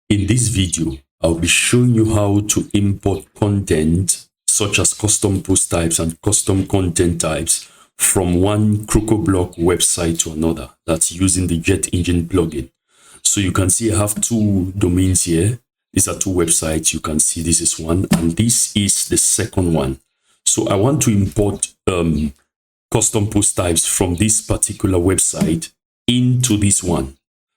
In this video, I'll be showing you how to import content such as custom post types and custom content types from one Crocoblock website to another. That's using the JetEngine plugin. So you can see I have two domains here. These are two websites. You can see this is one and this is the second one. So I want to import custom post types from this particular website into this one.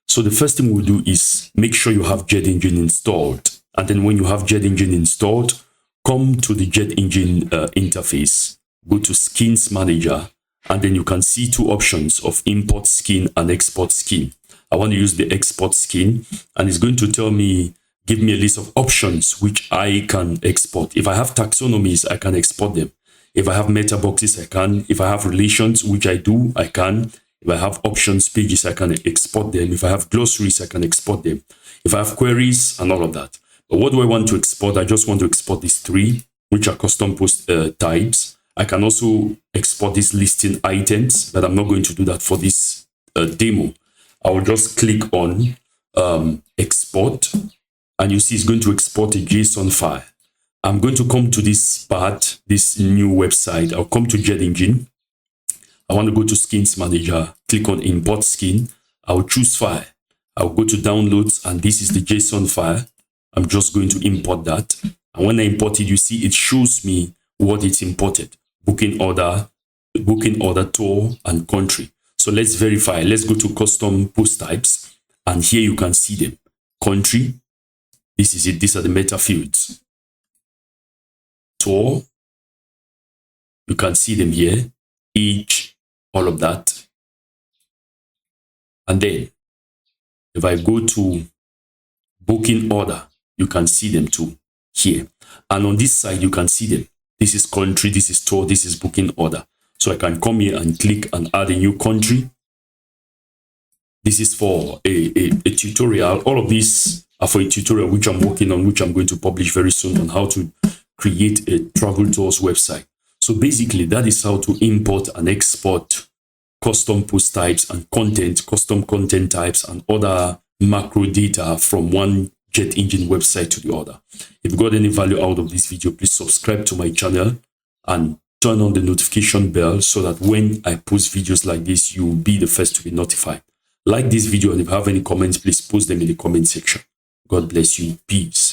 So the first thing we'll do is make sure you have JetEngine installed. And then when you have JetEngine installed, come to the JetEngine interface, go to Skins Manager, and then you can see two options of import skin and export skin. I want to use the export skin, and it's going to tell me, give me a list of options which I can export. If I have taxonomies, I can export them. If I have meta boxes, I can. If I have relations, which I do, I can. If I have options pages, I can export them. If I have glossaries, I can export them. If I have queries and all of that. But what do I want to export? I just want to export these three, which are custom post types. I can also export these listing items, but I'm not going to do that for this demo. I will just click on export, and you see it's going to export a JSON file. I'm going to come to this part, this new website. I'll come to JetEngine. I want to go to Skins Manager, click on import skin. I'll choose file. I'll go to downloads, and this is the JSON file. I'm just going to import that. And when I import it, you see it shows me what it's imported. Booking order, tour, and country. So let's verify. Let's go to custom post types. And here you can see them. Country. This is it. These are the meta fields. Tour. You can see them here. Age, all of that. And then if I go to booking order, you can see them too here. And on this side, you can see them. This is country, this is tour, this is booking order. So I can come here and click and add a new country. This is for a tutorial. All of these are for a tutorial which I'm working on, which I'm going to publish very soon on how to create a travel tours website. So basically, that is how to import and export custom post types and content, custom content types, and other macro data from one JetEngine website to the other. If you got any value out of this video, please subscribe to my channel and turn on the notification bell so that when I post videos like this, you will be the first to be notified. Like this video, and if you have any comments, please post them in the comment section. God bless you. Peace.